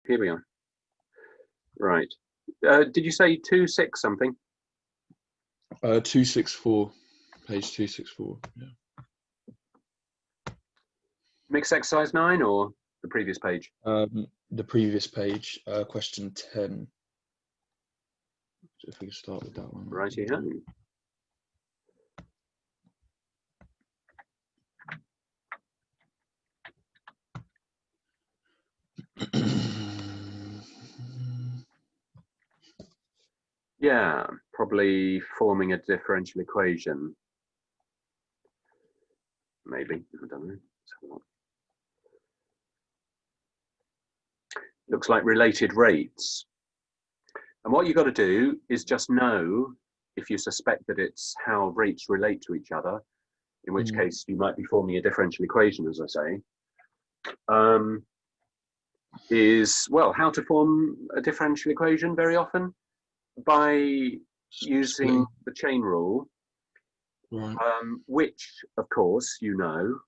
Here we are. Right. Did you say 2.6 something? 264, page 264. Yeah. Mixed exercise 9 or the previous page? The previous page, question 10. So if we can start with that one. Righty ho. Yeah, probably forming a differential equation. Maybe, I don't know. Looks like related rates. And what you've got to do is just know if you suspect that it's how rates relate to each other, in which case you might be forming a differential equation, as I say, is, well, how to form a differential equation very often by using the chain rule, right. which, of course, you know,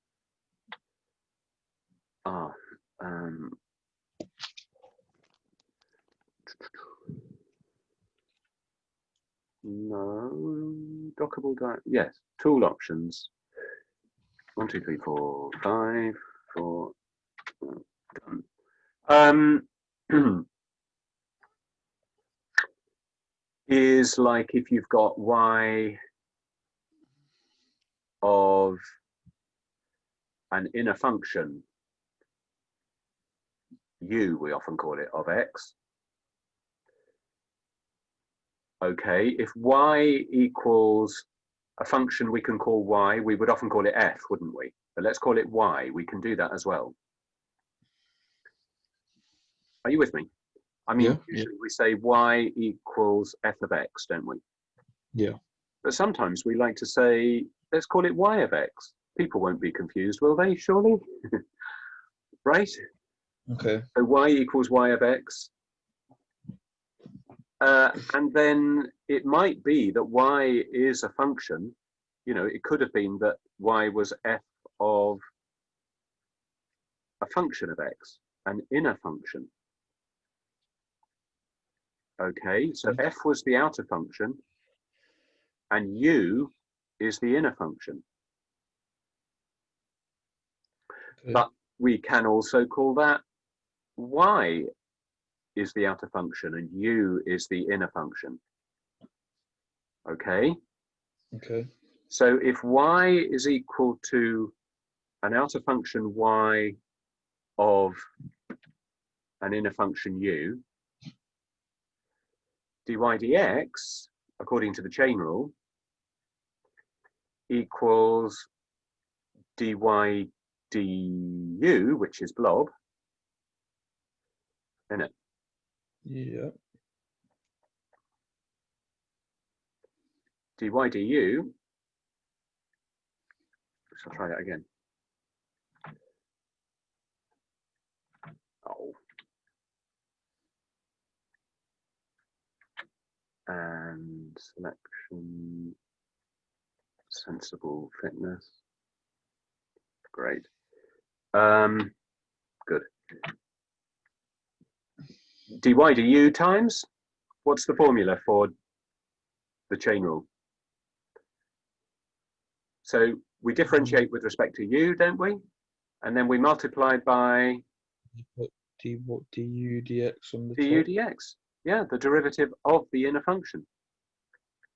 no, dockable, yes, tool options. 1, 2, 3, 4, 5, 4, done. Is like if you've got y of an inner function, u we often call it, of x. Okay, if y equals a function we can call y, we would often call it f, wouldn't we? But let's call it y, we can do that as well. Are you with me? I mean, usually we say y equals f of x, don't we? Yeah. But sometimes we like to say, let's call it y of x. People won't be confused, will they, surely? Right? Okay. So y equals y of x. And then it might be that y is a function. You know, it could have been that y was f of a function of x, an inner function. Okay, so f was the outer function, and u is the inner function. Okay. But we can also call that y is the outer function and u is the inner function. Okay? Okay. So if y is equal to an outer function y of an inner function u, dy dx, according to the chain rule, equals dy du, which is blob, isn't it? Yeah. Dy du, so I'll try that again. Oh. And selection, sensible fitness. Great. Good. Dy du times, what's the formula for the chain rule? So we differentiate with respect to u, don't we? And then we multiply by du dx on the du top. dx. Yeah, the derivative of the inner function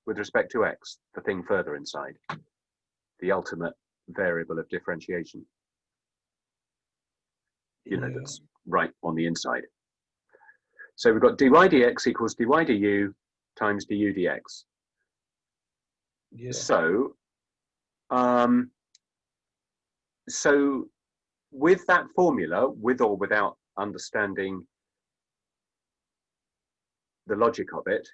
with respect to x, the thing further inside, the ultimate variable of differentiation. You know, that's right on the inside. So we've got dy dx equals dy du times du dx. Yeah. So, so with that formula, with or without understanding the logic of it,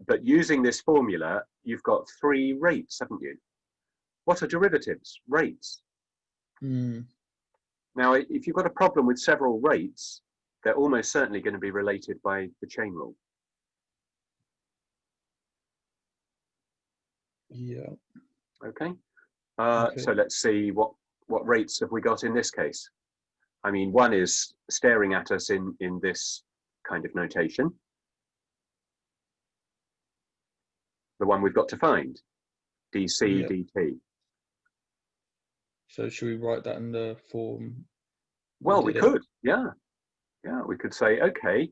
but using this formula, you've got 3 rates, haven't you? What are derivatives? Rates. Now, if you've got a problem with several rates, they're almost certainly going to be related by the chain rule. Yeah. Okay. So let's see what rates have we got in this case. I mean, one is staring at us in this kind of notation. The one we've got to find, dc Yeah. dt. So should we write that in the form? Well, we did it? could, yeah. Yeah, we could say, okay,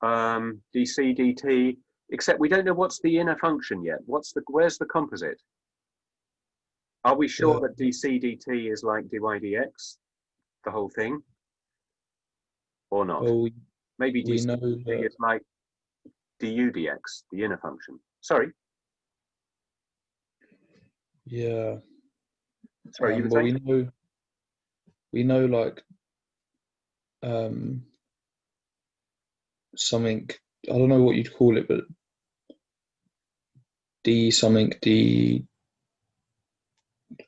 dc dt, except we don't know what's the inner function yet. Where's the composite? Are we sure that dc dt is like dy dx, the whole thing, or not? Well, Maybe we dc know dt that. is like du dx, the inner function. Sorry, Yeah. sorry, you were Well, saying? we know like something. I don't know what you'd call it, but d something d.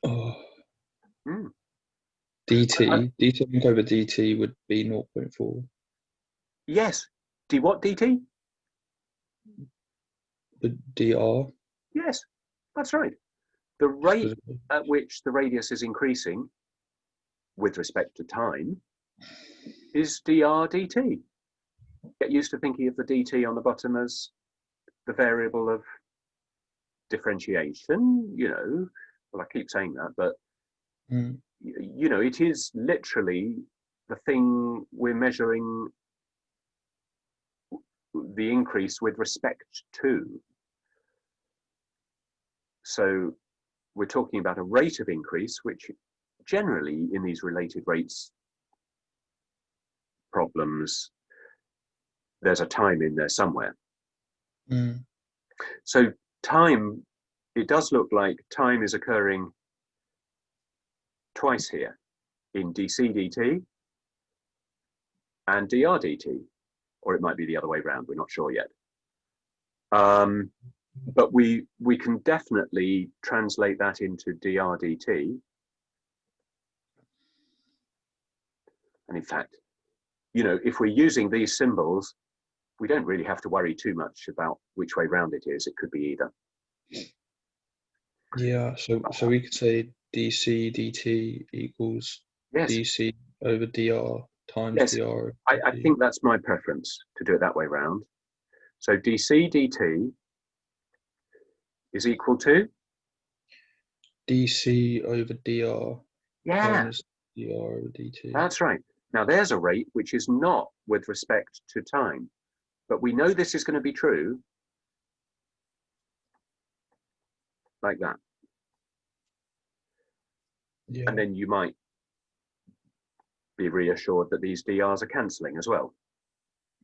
Oh, Hmm. dt something over dt would be 0.4. Yes. D what dt? But dr. Yes, that's right. The rate at which the radius is increasing with respect to time is dr dt. Get used to thinking of the dt on the bottom as the variable of differentiation, well, I keep saying that, but it is literally the thing we're measuring the increase with respect to. So we're talking about a rate of increase, which generally in these related rates problems, there's a time in there somewhere. So time, it does look like time is occurring twice here in dc dt and dr dt, or it might be the other way around, we're not sure yet. But we can definitely translate that into dr dt. And in fact, if we're using these symbols, we don't really have to worry too much about which way round it is. It could be either. Yeah, so we could say dc dt equals Yes. dc over dr times Yes. dr. I think that's my preference, to do it that way round. So dc dt is equal to dc over dr yeah, minus dr over dt. that's right. Now there's a rate which is not with respect to time, but we know this is going to be true like that. Yeah. And then you might be reassured that these DRs are cancelling as well.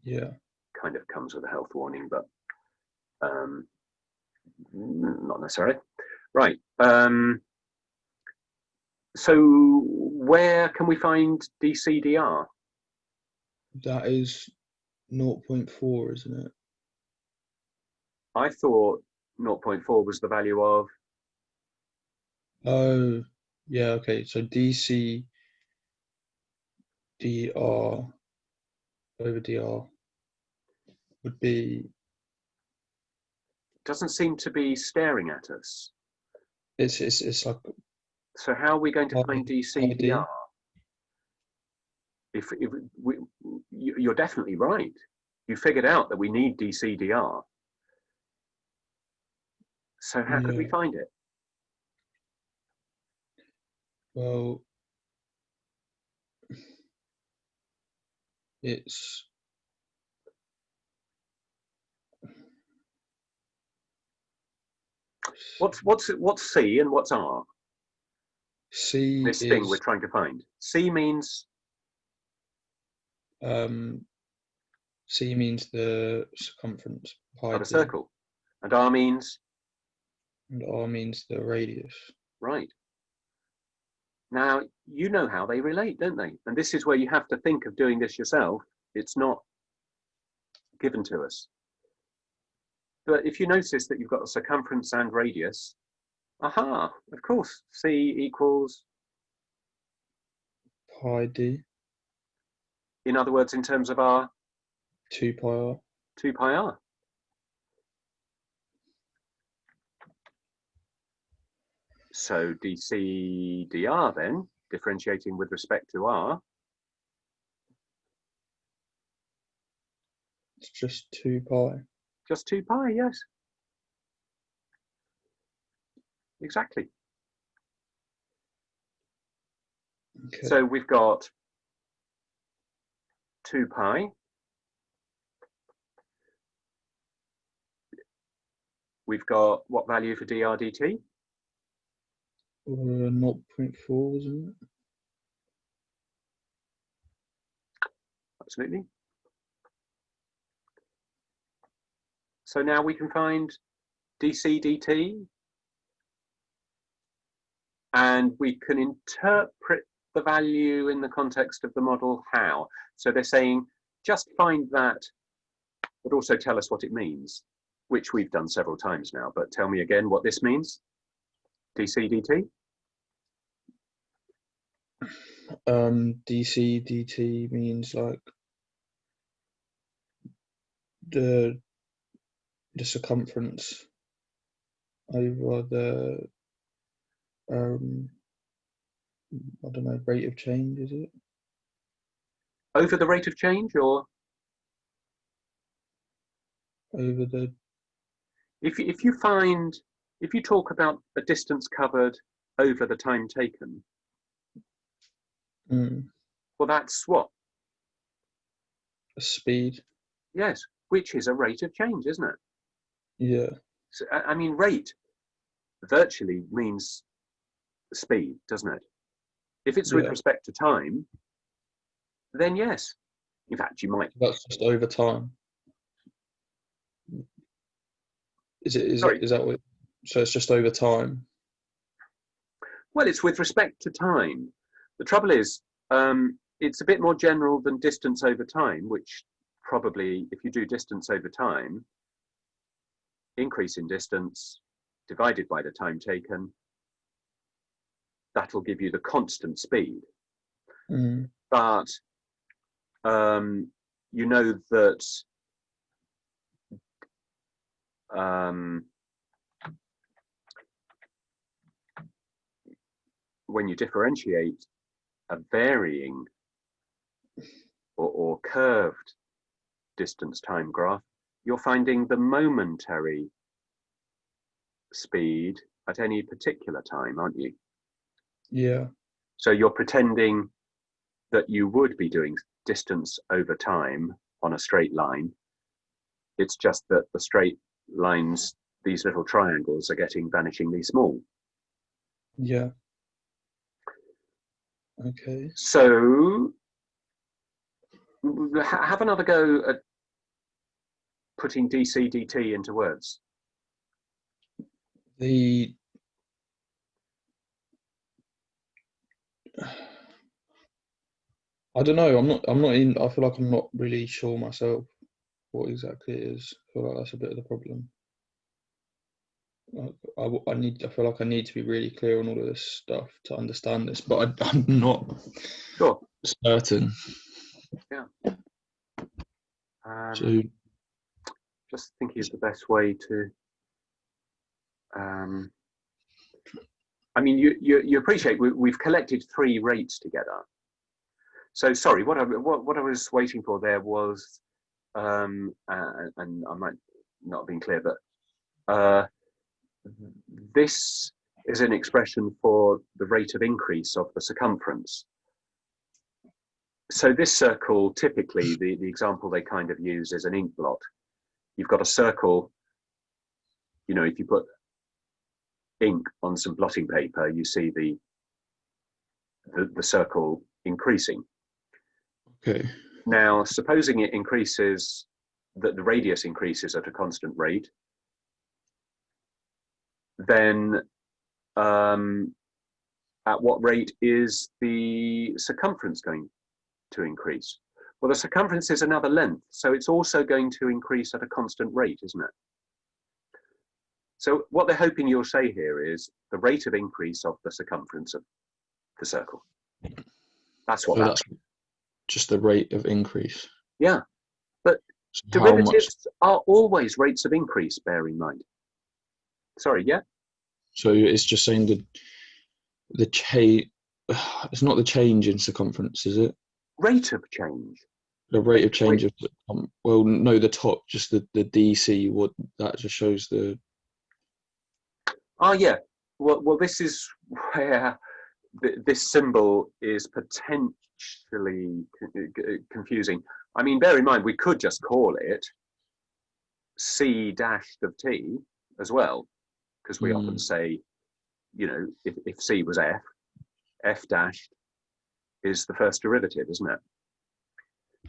Yeah. Kind of comes with a health warning, but not necessarily. Right. So where can we find DCDR? That is 0.4, isn't it? I thought 0.4 was the value of. Oh, yeah, okay. So dc dr over dr would be. Doesn't seem to be staring at us. It's like. So how are we going to find DCDR? If you're definitely right. You figured out that we need DCDR. So how could we find it? Well, it's. What's C and what's R? C This thing we're is. trying to find. C means. C means the circumference, pi Of a d, circle, and R means. and r means the radius. Right. Now, you know how they relate, don't they? And this is where you have to think of doing this yourself. It's not given to us. But if you notice that you've got a circumference and radius, aha, of course, C equals, Pi d, in other words, in terms of R, 2 pi r. 2 pi R. So dc dr then, differentiating with respect to R, It's just 2 pi. Just 2 pi, yes. Exactly. Okay. So we've got 2 pi. We've got what value for dr dt? 0.4, isn't it? Absolutely. So now we can find dc dt, and we can interpret the value in the context of the model how. So they're saying just find that, but also tell us what it means, which we've done several times now. But tell me again what this means. dc dt? dc dt means like the circumference over the I don't know, rate of change, is it? Over the rate of change, or Over the if you talk about a distance covered over the time taken, well, that's what? speed. Yes, which is a rate of change, isn't it? Yeah. So, I mean, rate virtually means speed, doesn't it? If it's with Yeah. respect to time, then yes. In fact, you might. That's just over time. Is that what? So it's just over time. Well, it's with respect to time. The trouble is, it's a bit more general than distance over time, which probably, if you do distance over time, increase in distance divided by the time taken, that'll give you the constant speed. But you know that when you differentiate a varying or curved distance time graph, you're finding the momentary speed at any particular time, aren't you? Yeah. So you're pretending that you would be doing distance over time on a straight line. It's just that the straight lines, these little triangles, are getting vanishingly small. Yeah. Okay. So have another go at putting dc dt into words. I don't know. I feel like I'm not really sure myself what exactly it is. I feel like that's a bit of the problem. I feel like I need to be really clear on all of this stuff to understand this, but I'm not certain. Yeah. So just thinking of the best way to. I mean, you appreciate we've collected 3 rates together. So sorry, what I was waiting for there was, and I might not have been clear, but this is an expression for the rate of increase of the circumference. So this circle, typically, the example they kind of use is an ink blot. You've got a circle, you know, if you put ink on some blotting paper, you see the circle increasing. Okay. Now, supposing it increases, that the radius increases at a constant rate, then at what rate is the circumference going to increase? Well, the circumference is another length, so it's also going to increase at a constant rate, isn't it? So what they're hoping you'll say here is the rate of increase of the circumference of the circle. That's what that's just the rate of increase. Yeah, but so derivatives are always rates of increase, bear in mind. Sorry, yeah? So it's just saying the change, it's not the change in circumference, is it? Rate of change. The rate of change of well, no, the top, just the DC. What that just shows the. Oh yeah. Well, this is where this symbol is potentially confusing. I mean, bear in mind we could just call it C dashed of T as well, because we often say, you know, if C was F, F dashed is the first derivative, isn't it?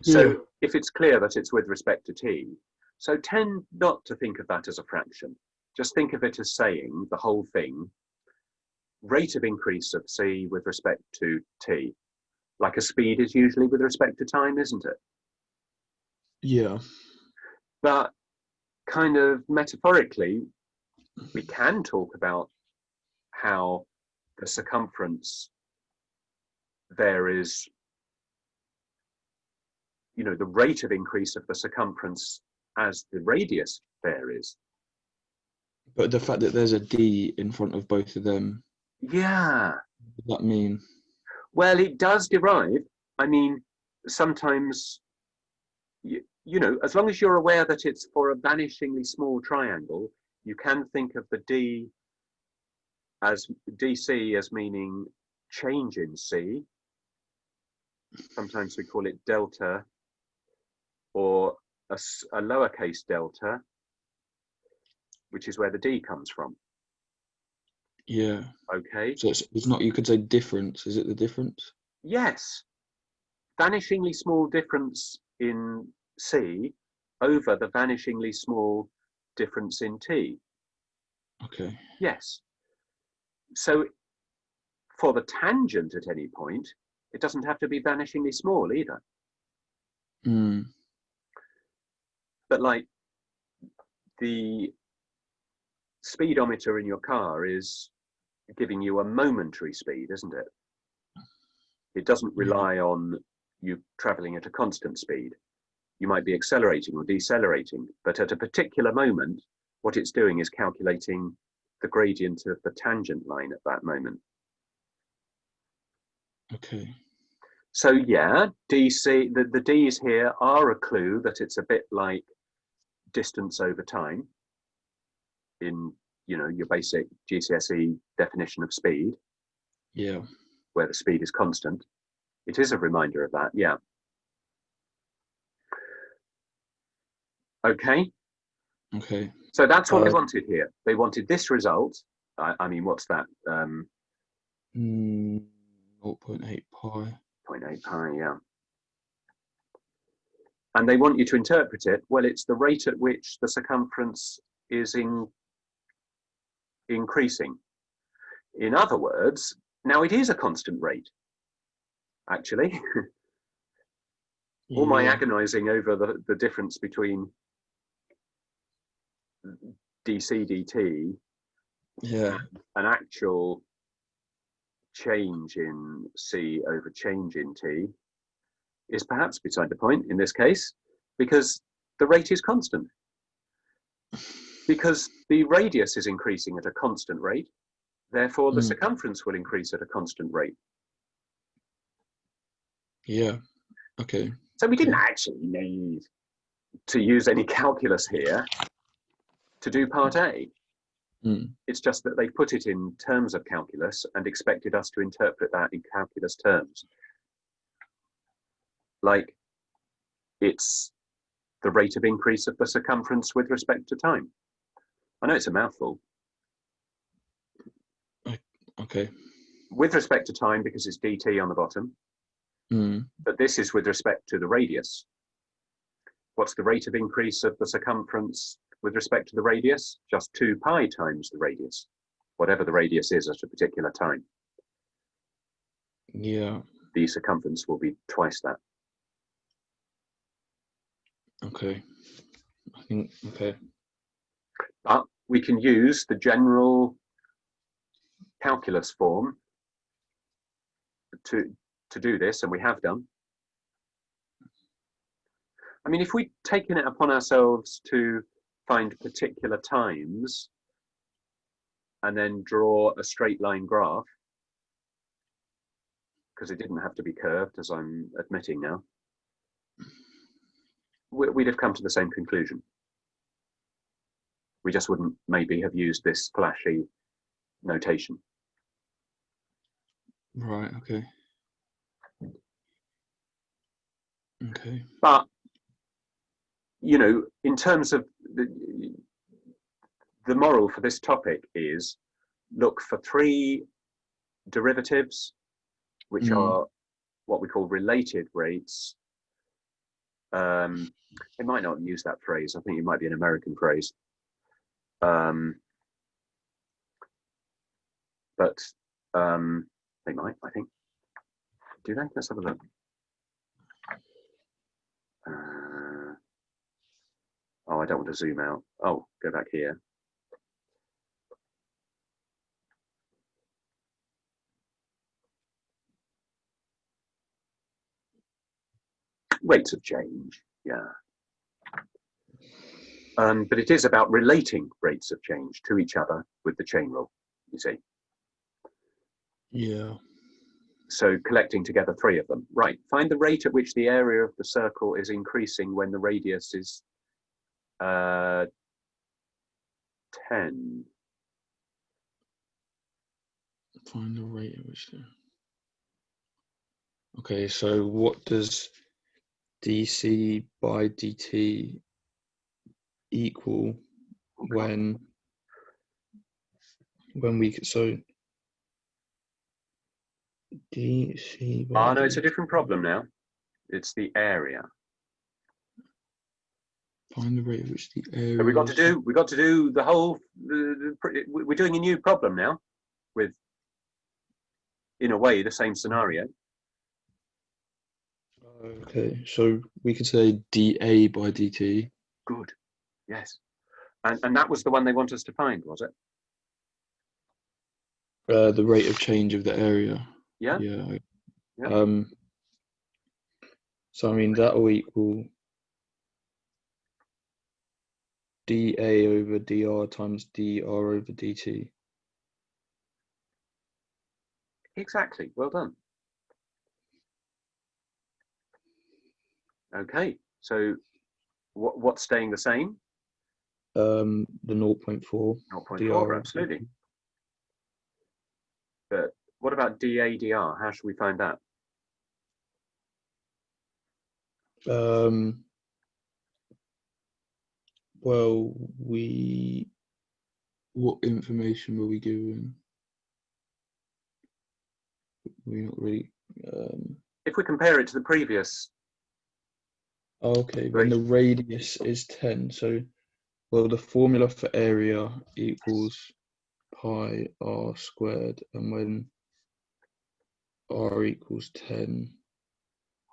So Yeah. if it's clear that it's with respect to T, so tend not to think of that as a fraction. Just think of it as saying the whole thing, rate of increase of C with respect to T, like a speed is usually with respect to time, isn't it? Yeah. But kind of metaphorically, we can talk about how the circumference varies, you know, the rate of increase of the circumference as the radius varies. But the fact that there's a D in front of both of them. Yeah. What does that mean? Well, it does derive. I mean, sometimes, you know, as long as you're aware that it's for a vanishingly small triangle, you can think of the D as DC as meaning change in C. Sometimes we call it delta, or a lowercase delta, which is where the D comes from. Yeah. Okay. So it's not, you could say difference. Is it the difference? Yes. Vanishingly small difference in C over the vanishingly small difference in T. Okay. Yes. So for the tangent at any point, it doesn't have to be vanishingly small either. But like the speedometer in your car is giving you a momentary speed, isn't it? It doesn't rely on you traveling at a constant speed. You might be accelerating or decelerating, but at a particular moment, what it's doing is calculating the gradient of the tangent line at that moment. Okay. So yeah, DC, the D's here are a clue that it's a bit like distance over time in, you know, your basic GCSE definition of speed. Yeah. Where the speed is constant. It is a reminder of that, yeah. Okay. Okay. So that's what they wanted here. They wanted this result. I mean, what's that? 0.8 pi. 0.8 pi, yeah. And they want you to interpret it, well, it's the rate at which the circumference is increasing. In other words, now it is a constant rate, actually. All my agonizing over the difference between DC dt, an actual change in C over change in T, is perhaps beside the point in this case, because the rate is constant. Because the radius is increasing at a constant rate, therefore the circumference will increase at a constant rate. Yeah. Okay. So we didn't actually need to use any calculus here to do part A. It's just that they put it in terms of calculus and expected us to interpret that in calculus terms. Like it's the rate of increase of the circumference with respect to time. I know it's a mouthful. Okay. With respect to time, because it's dt on the bottom, but this is with respect to the radius. What's the rate of increase of the circumference with respect to the radius? Just 2 pi times the radius, whatever the radius is at a particular time. Yeah. The circumference will be twice that. Okay. I think, okay. But we can use the general calculus form to do this, and we have done. I mean, if we'd taken it upon ourselves to find particular times and then draw a straight line graph, because it didn't have to be curved, as I'm admitting now, we'd have come to the same conclusion. We just wouldn't maybe have used this flashy notation. Right, okay. Okay. But, you know, in terms of the moral for this topic is look for 3 derivatives, which are what we call related rates. They might not use that phrase. I think it might be an American phrase. But they might, I think. Do they? Let's have a look. Oh, I don't want to zoom out. Oh, go back here. Rates of change, yeah. But it is about relating rates of change to each other with the chain rule, you see. Yeah. So collecting together 3 of them. Right, find the rate at which the area of the circle is increasing when the radius is 10. Find the rate at which. Okay, so what does dc by dt equal when we, so dc by no, dt. it's a different problem now. It's the area. Find the rate at which the area. So we got to do the whole. We're doing a new problem now, with, in a way, the same scenario. Okay, so we could say dA by dt. Good. Yes. And that was the one they want us to find, was it? The rate of change of the area. Yeah. Yeah. Yeah. So I mean that will equal dA over dr times dr over dt. Exactly. Well done. Okay. So what's staying the same? The 0.4. 0.4, absolutely. But what about dA dr? How should we find that? Well, what information were we given? We're not really. If we compare it to the previous. Okay, when the radius is 10, so, well, the formula for area equals pi r squared, and when r equals 10.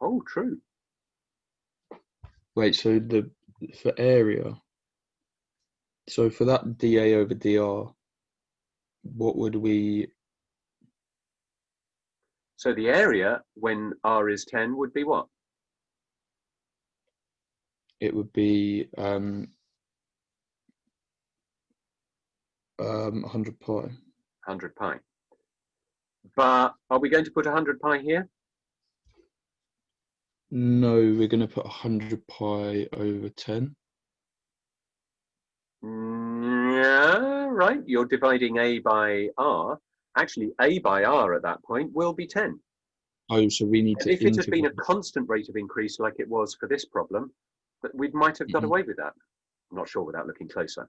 Oh, true. Wait, so for area, so for that dA over dr, what would we? So the area when r is 10 would be what? It would be 100 pi. 100 pi. But are we going to put 100 pi here? No, we're going to put 100 pi over 10. Yeah, right. You're dividing a by r. Actually, a by r at that point will be 10. Oh, so we need to. If it had been a constant rate of increase like it was for this problem, we might have got away with that. I'm not sure without looking closer.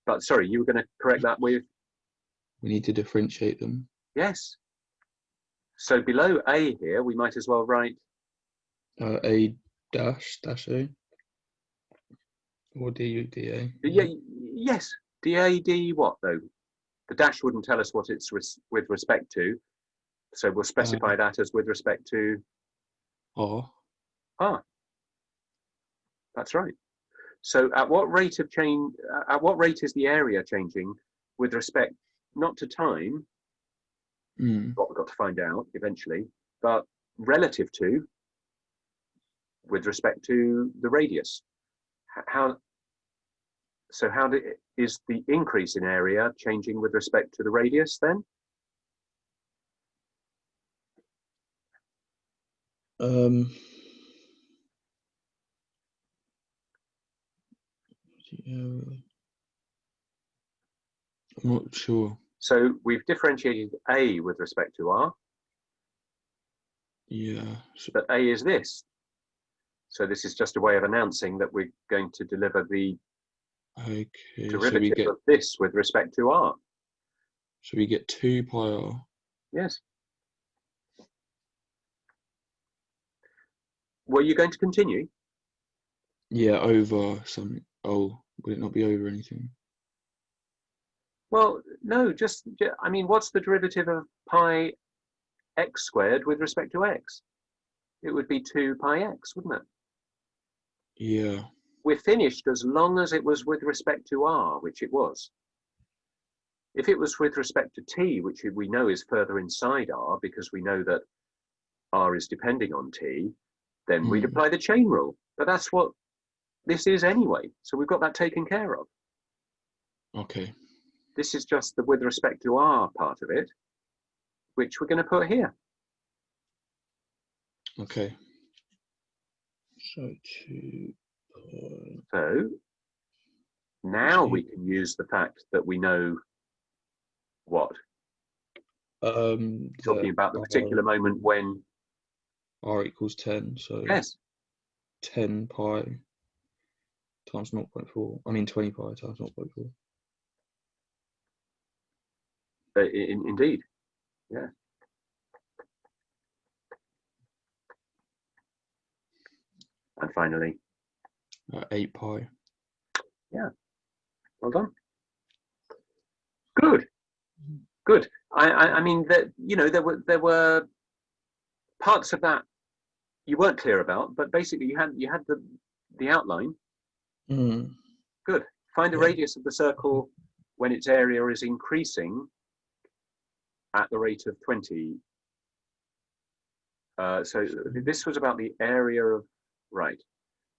But sorry, you were going to correct that with? We need to differentiate them. Yes. So below a here, we might as well write a dash a, or du dA. Yeah. Yes. dA d what though? The dash wouldn't tell us what it's with respect to, so we'll specify that as with respect to r. Ah, that's right. So at what rate of change? At what rate is the area changing with respect not to time? What we've got to find out eventually, but relative to, with respect to the radius. So how is the increase in area changing with respect to the radius then? I'm not sure. So we've differentiated A with respect to R. Yeah. But A is this. So this is just a way of announcing that we're going to deliver the derivative of this with respect to R. So we get 2 pi R. Yes. Were you going to continue? Yeah, over something. Oh, would it not be over anything? Well, no, I mean, what's the derivative of pi x squared with respect to x? It would be 2 pi x, wouldn't it? Yeah. We're finished as long as it was with respect to R, which it was. If it was with respect to t, which we know is further inside R because we know that R is depending on t, then we'd apply the chain rule. But that's what this is anyway. So we've got that taken care of. Okay. This is just the with respect to R part of it, which we're going to put here. Okay. So now we can use the fact that we know what? Talking about the particular moment when R equals 10. So yes, 10 pi times 0.4. I mean 20 pi times 0.4. Indeed, yeah. And finally, 8 pi. Yeah, well done. Good, good. I mean that there were parts of that you weren't clear about, but basically you had the outline. Good. Find the radius of the circle when its area is increasing at the rate of 20. So this was about the area of, right.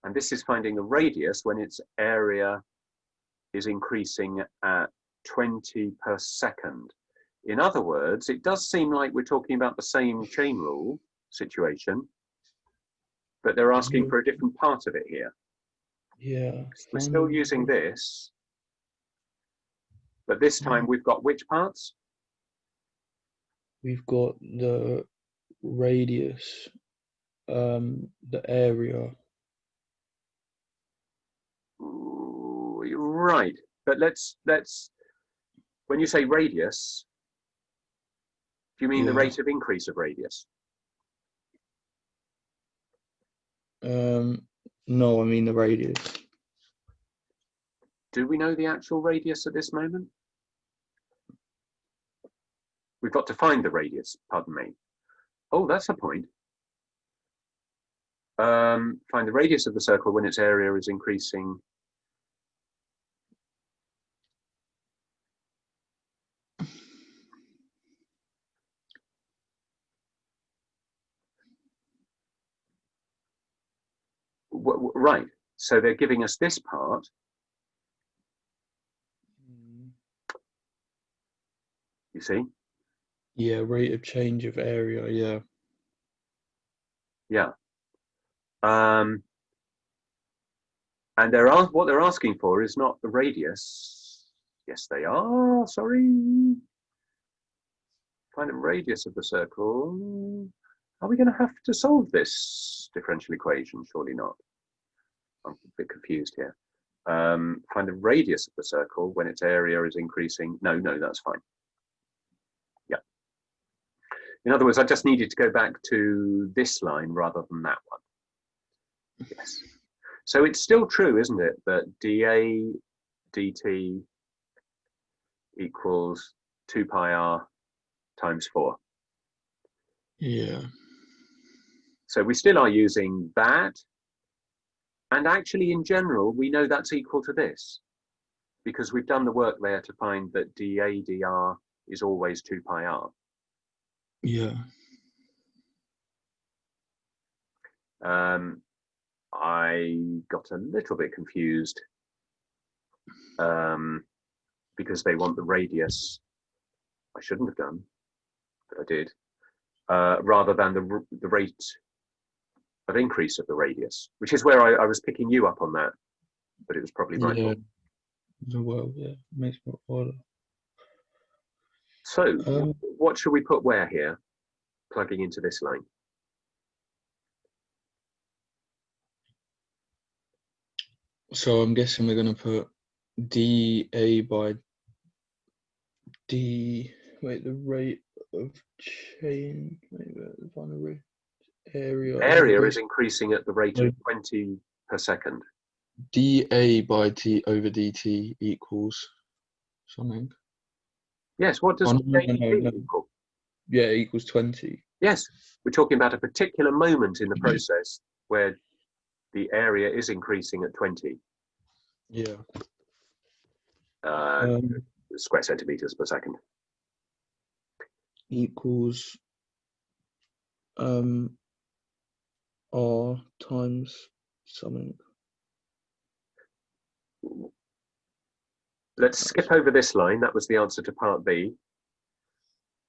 And this is finding the radius when its area is increasing at 20 per second. In other words, it does seem like we're talking about the same chain rule situation, but they're asking for a different part of it here. Yeah. We're still using this, but this time we've got which parts? We've got the radius, the area. Right, but let's when you say radius, do you mean the rate of increase of radius? No, I mean the radius. Do we know the actual radius at this moment? We've got to find the radius, pardon me. Oh, that's a point. Find the radius of the circle when its area is increasing. Right, so they're giving us this part. You see? Yeah, rate of change of area, yeah. Yeah. And what they're asking for is not the radius. Yes, they are, sorry. Find the radius of the circle. Are we going to have to solve this differential equation? Surely not. I'm a bit confused here. Find the radius of the circle when its area is increasing. No, that's fine. Yeah. In other words, I just needed to go back to this line rather than that one. Yes. So it's still true, isn't it, that dA dt equals 2 pi r times 4. Yeah. So we still are using that. And actually, in general, we know that's equal to this because we've done the work there to find that dA dr is always 2 pi r. Yeah. I got a little bit confused because they want the radius. I shouldn't have done, but I did, rather than the rate of increase of the radius, which is where I was picking you up on that, but it was probably my fault. Well, yeah, makes more harder. So what should we put where here, plugging into this line? So I'm guessing we're going to put dA by d. Wait, the rate of change. Wait, the final area. Area is increasing at the rate of 20 per second. dA by d over dt equals something. Yes, what does dt equal? Yeah, it equals 20. Yes, we're talking about a particular moment in the process where the area is increasing at 20. Yeah. Square centimeters per second. Equals R times something. Let's skip over this line. That was the answer to part B.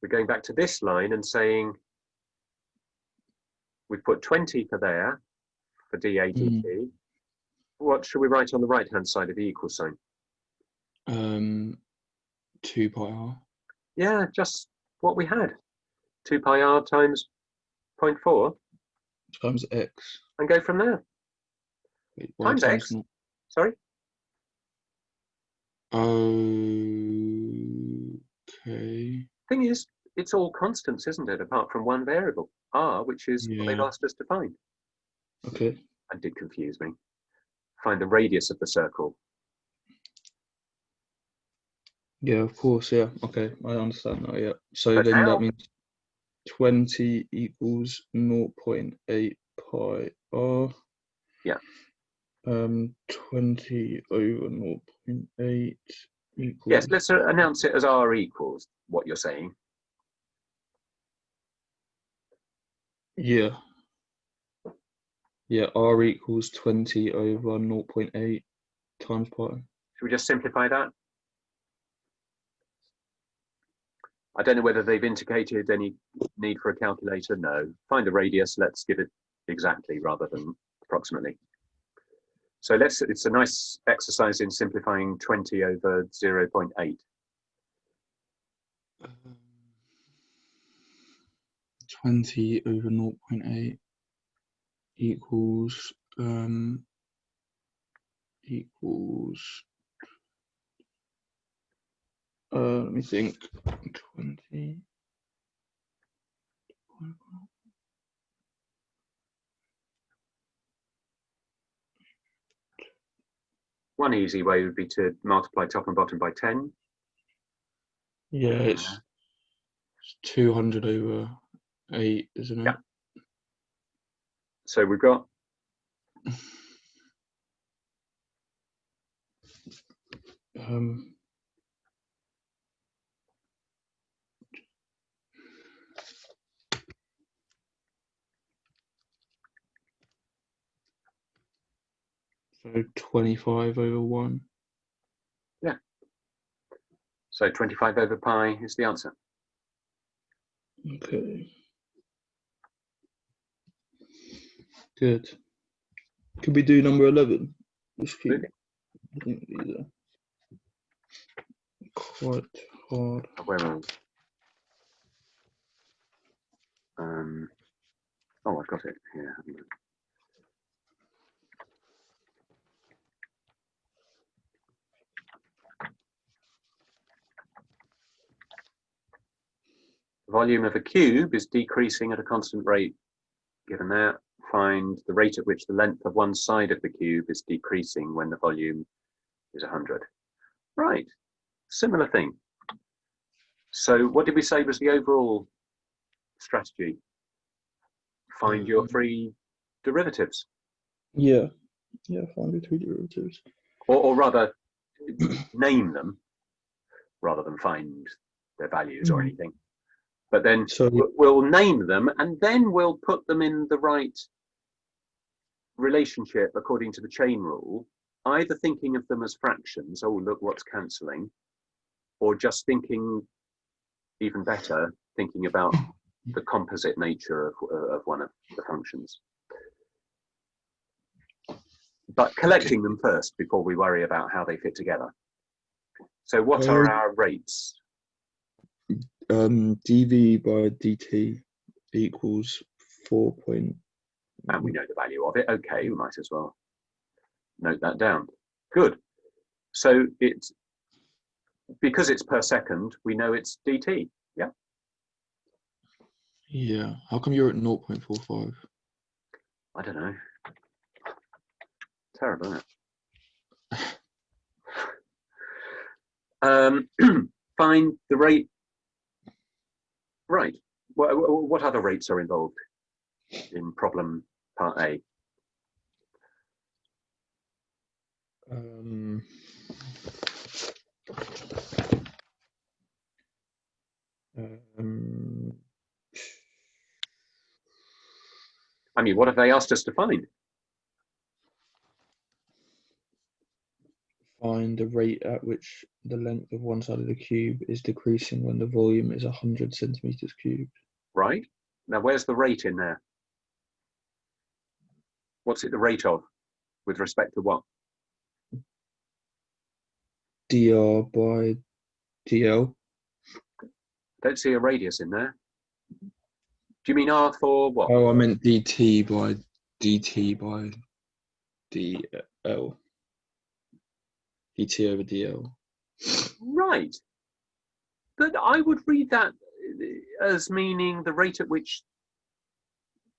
We're going back to this line and saying we've put 20 for there, for dA dt. What should we write on the right-hand side of the equal sign? 2 pi r. Yeah, just what we had. 2 pi r times 0.4. Times x. And go from there. Wait, times x? Not... Sorry? Okay. Thing is, it's all constants, isn't it? Apart from one variable, r, which is what they've asked us to find. Okay. That did confuse me. Find the radius of the circle. Yeah, of course, yeah. Okay, I understand now, yeah. So then that means 20 equals 0.8 pi r. Yeah. 20 over 0.8 equals... Yes, let's announce it as r equals what you're saying. Yeah. Yeah, r equals 20 over 0.8 times pi. Should we just simplify that? I don't know whether they've indicated any need for a calculator. No. Find the radius. Let's give it exactly rather than approximately. So it's a nice exercise in simplifying 20 over 0.8. 20 over 0.8 equals let me think. 20. One easy way would be to multiply top and bottom by 10. Yeah, it's 200 over 8, isn't it? Yeah. So we've got so 25 over 1. Yeah. So 25 over pi is the answer. Okay. Good. Could we do number 11? Just keep, I think these are quite hard. Where are we? Oh, I've got it here. The volume of a cube is decreasing at a constant rate. Given that, find the rate at which the length of one side of the cube is decreasing when the volume is 100. Right, similar thing. So what did we say was the overall strategy? Find your three derivatives. Yeah, find your three derivatives. Or rather, name them rather than find their values or anything. But then we'll name them and then we'll put them in the right relationship according to the chain rule, either thinking of them as fractions, oh, look what's cancelling, or just thinking, even better, thinking about the composite nature of one of the functions. But collecting them first before we worry about how they fit together. So what are our rates? dV by dt equals 4. And we know the value of it. Okay, we might as well note that down. Good. So it's because it's per second, we know it's dt. Yeah. Yeah. How come you're at 0.45? I don't know. Terrible, isn't it? Find the rate. Right. What other rates are involved in problem part A? I mean, what have they asked us to find? Find the rate at which the length of one side of the cube is decreasing when the volume is 100 centimeters cubed. Right. Now, where's the rate in there? What's it the rate of with respect to what? dr by dl. Don't see a radius in there. Do you mean R for what? Oh, I meant dt by dl. dt over dl. Right. But I would read that as meaning the rate at which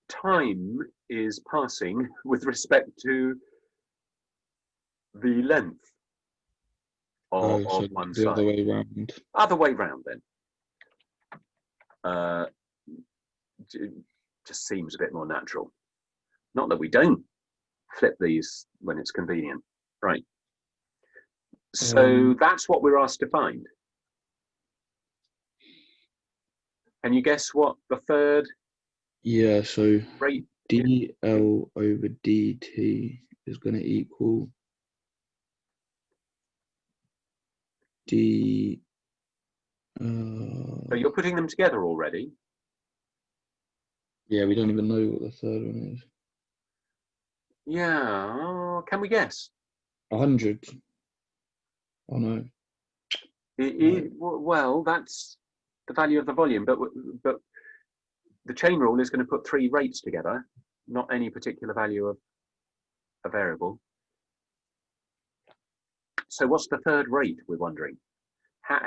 time is passing with respect to the length of So one the side. other way round. Other way round, then. Just seems a bit more natural. Not that we don't flip these when it's convenient. Right. So that's what we're asked to find. Can you guess what the third? Yeah, so rate dl over dt is going to equal d. So you're putting them together already? Yeah, we don't even know what the third one is. Yeah, can we guess? 100. Oh no. Well, that's the value of the volume, but the chain rule is going to put three rates together, not any particular value of a variable. So what's the third rate, we're wondering?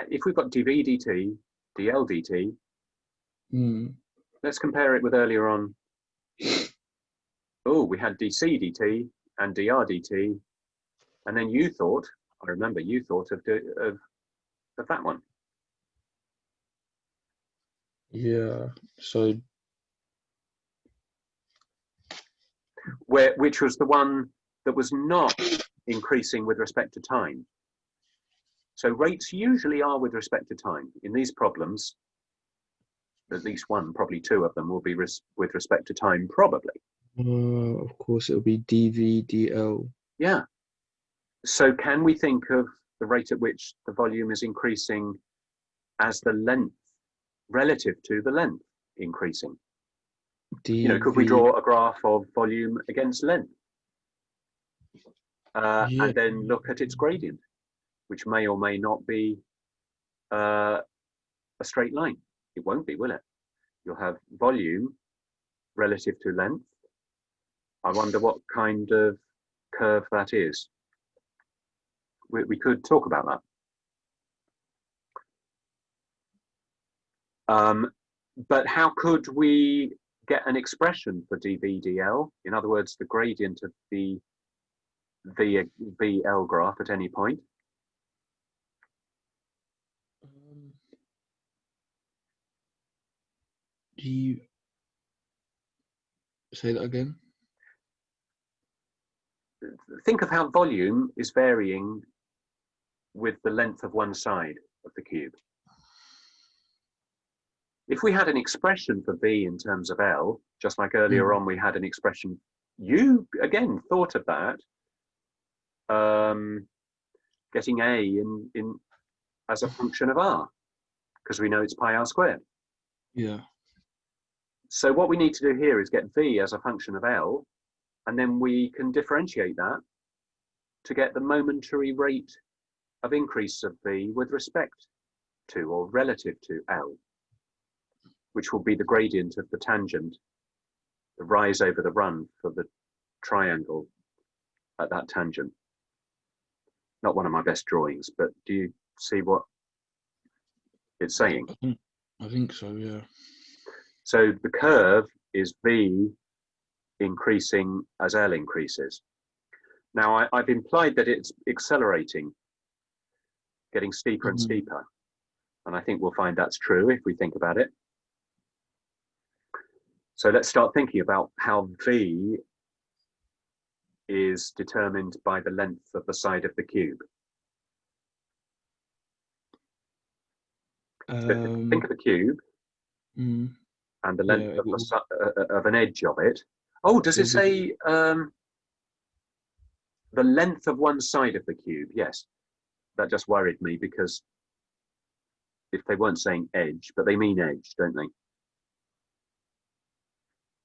If we've got dv dt, dl dt, let's compare it with earlier on. Oh, we had dc dt and dr dt, and then you thought, I remember you thought of that one. Yeah, so which was the one that was not increasing with respect to time. So rates usually are with respect to time. In these problems, at least one, probably two of them will be with respect to time, probably. Of course, it'll be dv dl. Yeah. So can we think of the rate at which the volume is increasing as the length relative to the length increasing? Could we draw a graph of volume against length? And then look at its gradient, which may or may not be a straight line. It won't be, will it? You'll have volume relative to length. I wonder what kind of curve that is. We could talk about that. But how could we get an expression for dv dl? In other words, the gradient of the VL graph at any point? Do you say that again? Think of how volume is varying with the length of one side of the cube. If we had an expression for V in terms of L, just like earlier on we had an expression, you again thought of that, getting A in as a function of R, because we know it's pi r squared. Yeah. So what we need to do here is get V as a function of L, and then we can differentiate that to get the momentary rate of increase of V with respect to or relative to L, which will be the gradient of the tangent, the rise over the run for the triangle at that tangent. Not one of my best drawings, but do you see what it's saying? I think so, yeah. So the curve is V increasing as L increases. Now I've implied that it's accelerating, getting steeper and steeper. And I think we'll find that's true if we think about it. So let's start thinking about how V is determined by the length of the side of the cube. Think of the cube and the length of an edge of it. Oh, does it say the length of one side of the cube? Yes, that just worried me because if they weren't saying edge, but they mean edge, don't they?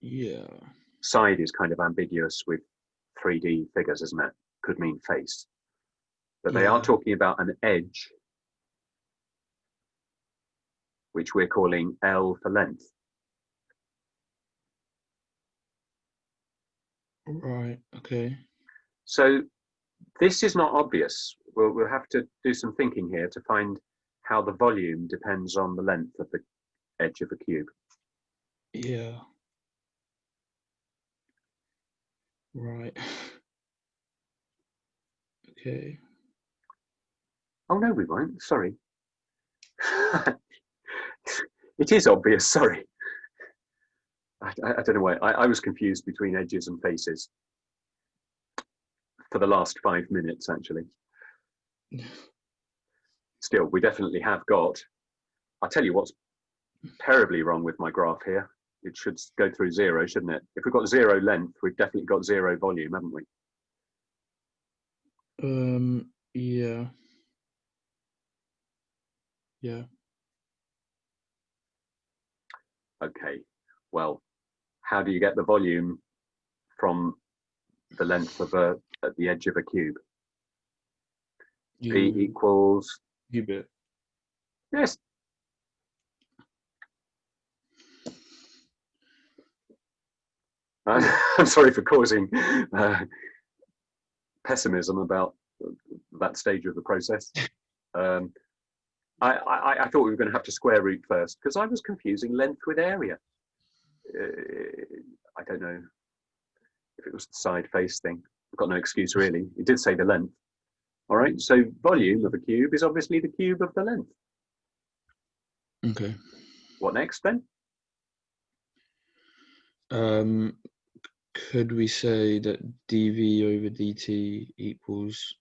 Yeah. Side is kind of ambiguous with 3D figures, isn't it? Could mean face. But they are talking about an edge, which we're calling L for length. Right, okay. So this is not obvious. We'll have to do some thinking here to find how the volume depends on the length of the edge of a cube. Yeah. Right. Okay. Oh no, we won't. Sorry. It is obvious. Sorry. I don't know why. I was confused between edges and faces for the last 5 minutes, actually. Still, we definitely have got. I'll tell you what's terribly wrong with my graph here. It should go through 0, shouldn't it? If we've got 0 length, we've definitely got 0 volume, haven't we? Yeah. Yeah. Okay. Well, how do you get the volume from the length of at the edge of a cube? V equals cubit. Yes. I'm sorry for causing pessimism about that stage of the process. I thought we were going to have to square root first because I was confusing length with area. I don't know if it was the side face thing. I've got no excuse really. It did say the length. All right, so volume of a cube is obviously the cube of the length. Okay. What next then? Could we say that dv over dt equals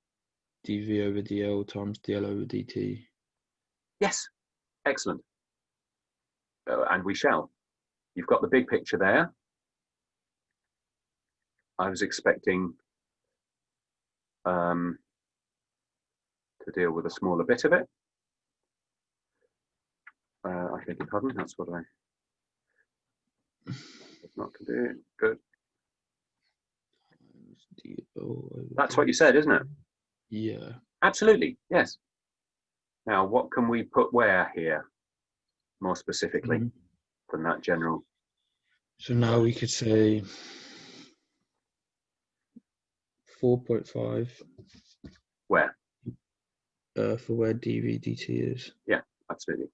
dv over dl times dl over dt? Yes, excellent. And we shall. You've got the big picture there. I was expecting to deal with a smaller bit of it. I beg your pardon, that's what I was not to do. Good. That's what you said, isn't it? Yeah. Absolutely, yes. Now, what can we put where here, more specifically, than that general? So now we could say 4.5. Where? For where dv dt is. Yeah, absolutely.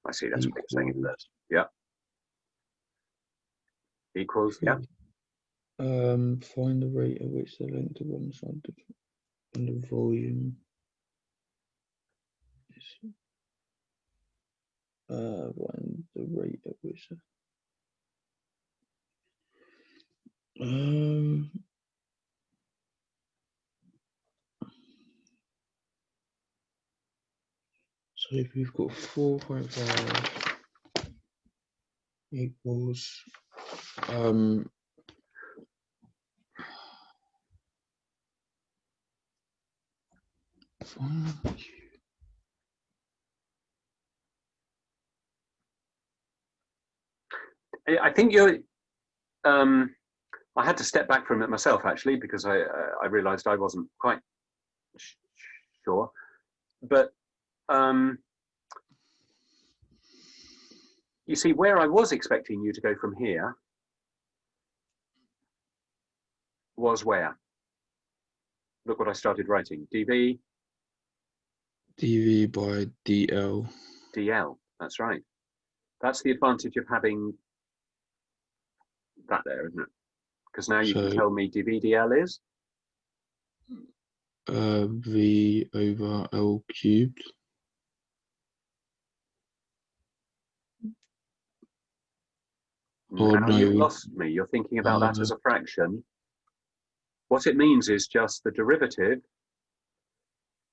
I see, that's what you're saying first. Yeah. Equals, yeah. Find the rate at which the length of one side and the volume is find the rate at which so if we've got 4.5 equals I think you're. I had to step back from it myself actually because I realised I wasn't quite sure. But you see, where I was expecting you to go from here was where? Look what I started writing. dv by dl. dl, that's right. That's the advantage of having that there, isn't it? Because now you can tell me dv dl is? V over L cubed. Now no, you've lost me. You're thinking about that as a fraction. What it means is just the derivative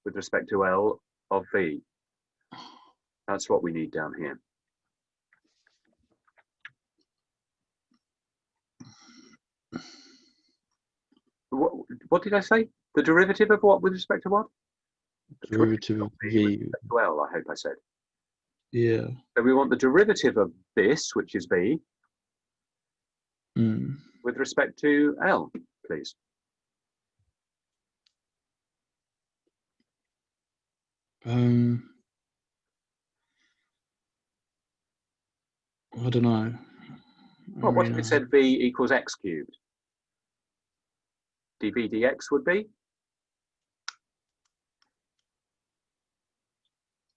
with respect to L of V. That's what we need down here. What did I say? The derivative of what with respect to what? The derivative of V. With respect to L, I hope I said. Yeah. So we want the derivative of this, which is V, with respect to L, please. I don't know. Well, what if it said V equals x cubed? dv dx would be?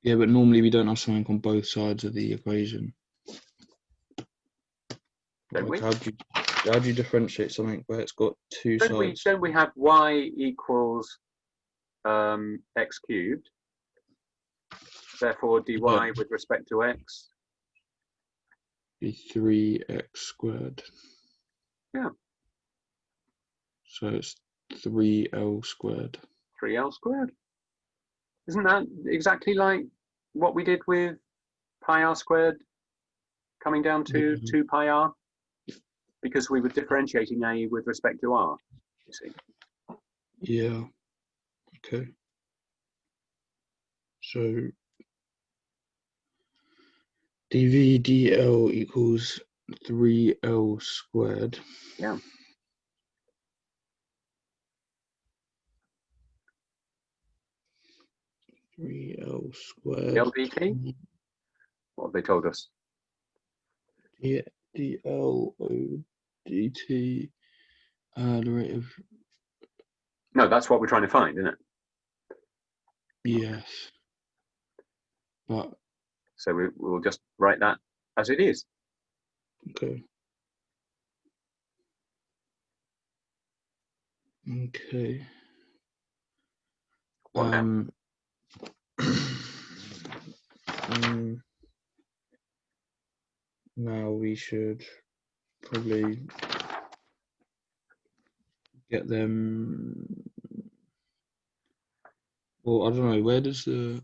Yeah, but normally we don't have something on both sides of the equation. Don't we? How do you differentiate something where it's got two sides? Don't we have y equals x cubed? Therefore, dy with respect to x be 3x squared. Yeah. So it's 3l squared. 3l squared. Isn't that exactly like what we did with pi r squared coming down to 2 pi r? Because we were differentiating a with respect to r, you see. Yeah. Okay. So dv dl equals 3l squared. Yeah. L squared. L dt? What have they told us? Yeah, dl dt. The rate of. No, that's what we're trying to find, isn't it? Yes. But. So we'll just write that as it is. Okay. Okay. What now? Now we should probably get them. Well, I don't know. Where does the?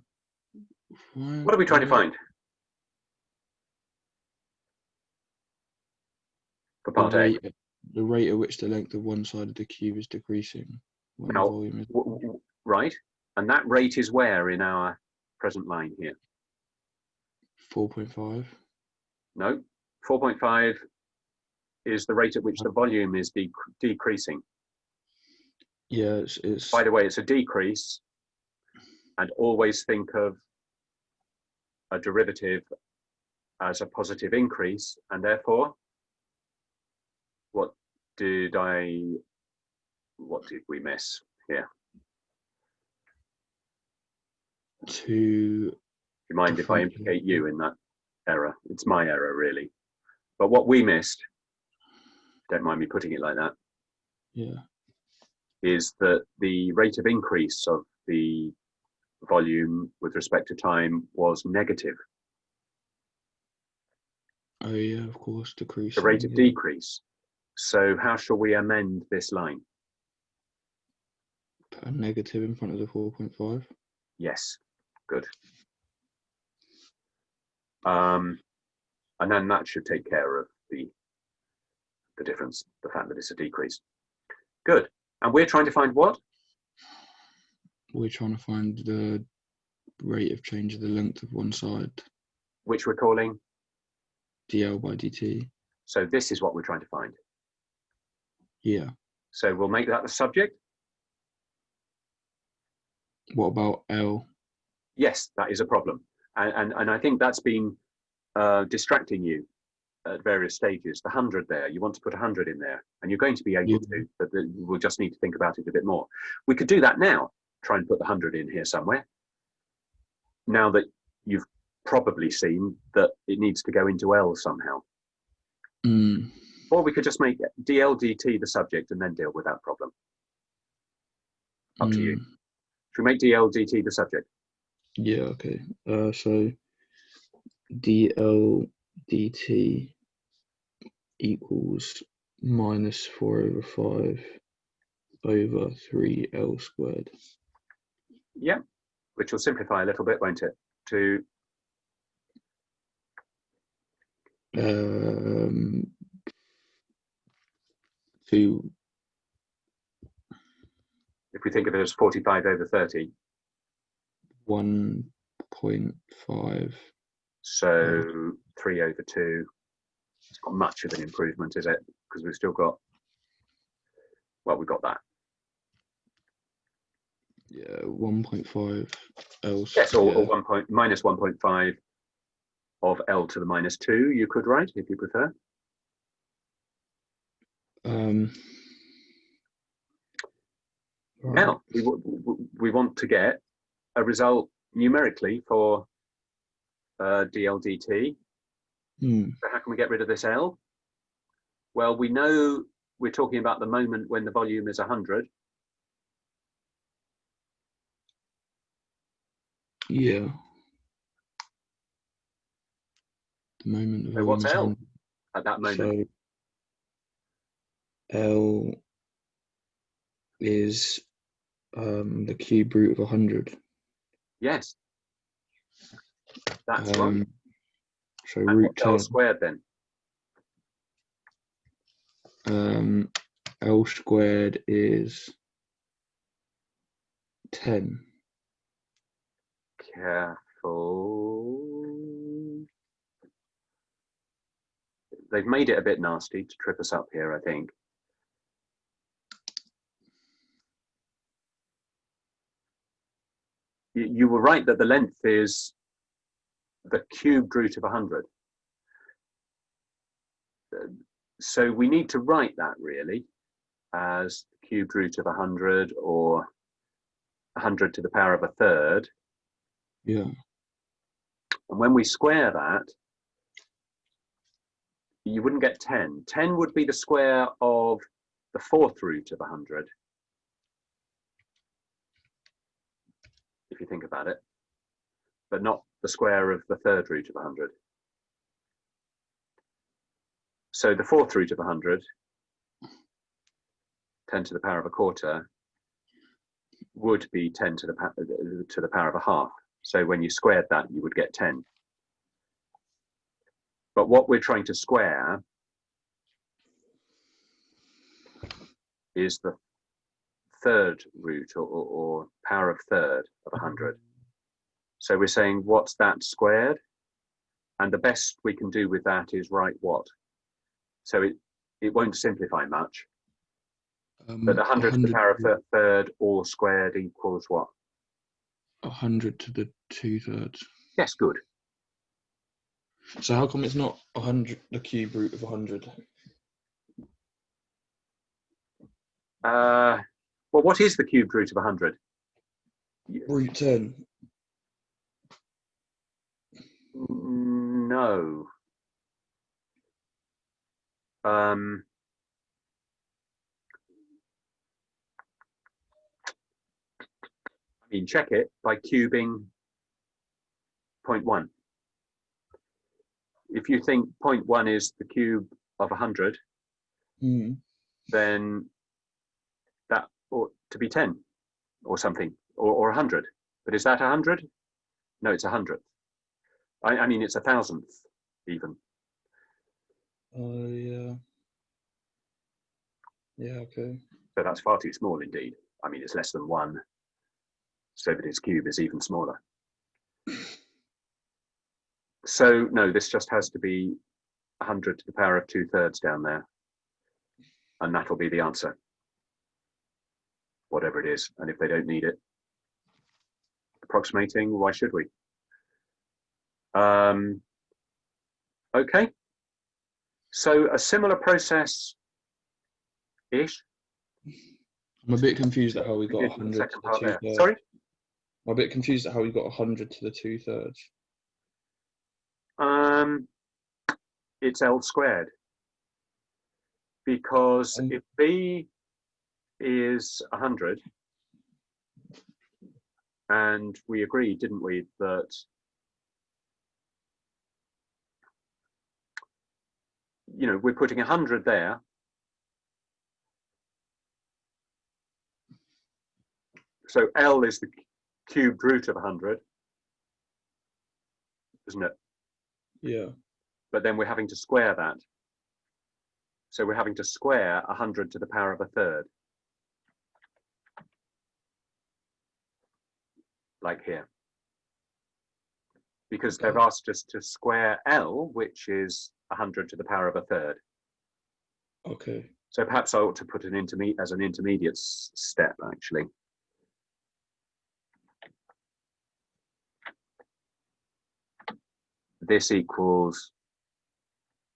What are we trying to find? For part A. The rate at which the length of one side of the cube is decreasing. When Now, the volume is right, and that rate is where in our present line here? 4.5. No, 4.5 is the rate at which the volume is decreasing. Yeah, it's. By the way, it's a decrease, and always think of a derivative as a positive increase, and therefore, what did we miss here? Do you mind if I implicate you in that error? It's my error, really. But what we missed, don't mind me putting it like that, yeah, is that the rate of increase of the volume with respect to time was negative. Oh yeah, of course, decrease. The rate of decrease. So how shall we amend this line? Put a negative in front of the 4.5. Yes, good. And then that should take care of the difference, the fact that it's a decrease. Good. And we're trying to find what? We're trying to find the rate of change of the length of one side. Which we're calling? dl by dt. So this is what we're trying to find. Yeah. So we'll make that the subject. What about L? Yes, that is a problem. And I think that's been distracting you at various stages. The 100 there, you want to put 100 in there, and you're going to be able to, but we'll just need to think about it a bit more. We could do that now, try and put the 100 in here somewhere. Now that you've probably seen that it needs to go into L somehow. Or we could just make dl dt the subject and then deal with that problem. Up to you. Should we make dl dt the subject? Yeah, okay. So dl dt equals minus 4/5 over 3L squared. Yeah, which will simplify a little bit, won't it? To if we think of it as 45 over 30. 1.5. So 3 over 2. It's not much of an improvement, is it? Because we've still got, well, we've got that. Yeah, 1.5 L. Yes, or minus 1.5 of L to the minus 2, you could write, if you prefer. Right. Now, we want to get a result numerically for dl dt. So how can we get rid of this L? Well, we know we're talking about the moment when the volume is 100. Yeah. The moment the volume what's is L 100. At that moment? So L is the cube root of 100. Yes. That's right. So and root 10. L squared then? L squared is 10. Careful. They've made it a bit nasty to trip us up here, I think. You were right that the length is the cubed root of 100. So we need to write that really as cubed root of 100 or 100 to the power of a third. Yeah. And when we square that, you wouldn't get 10. 10 would be the square of the fourth root of 100. If you think about it, but not the square of the third root of 100. So the fourth root of 100, 10 to the power of a quarter, would be 10 to the power of a half. So when you squared that, you would get 10. But what we're trying to square is the third root or power of third of 100. So we're saying, what's that squared? And the best we can do with that is write what? So it won't simplify much. But 100 to the power of a third all squared equals what? 100 to the 2/3. Yes, good. So how come it's not 100, the cube root of 100? Well, what is the cubed root of 100? Root 10. No. I mean, check it by cubing 0.1. If you think 0.1 is the cube of 100, then that ought to be 10 or something, or 100. But is that 100? No, it's 100th. I mean, it's 1,000th even. Yeah. Yeah, okay. So that's far too small indeed. I mean, it's less than 1, so that its cube is even smaller. So no, this just has to be 100 to the power of 2/3 down there. And that'll be the answer, whatever it is. And if they don't need it, approximating. Why should we? Okay. So a similar process-ish. I'm a bit confused at how we got The 100 second to the part there. 2/3. Sorry? I'm a bit confused at how we got 100 to the 2/3. It's L squared. Because if B is 100, and we agreed, didn't we, that we're putting 100 there. So L is the cubed root of 100, isn't it? Yeah. But then we're having to square that. So we're having to square 100 to the power of a third. Like here. Because they've asked us to square L, which is 100 to the power of a third. Okay. So perhaps I ought to put an intermediate step, actually. This equals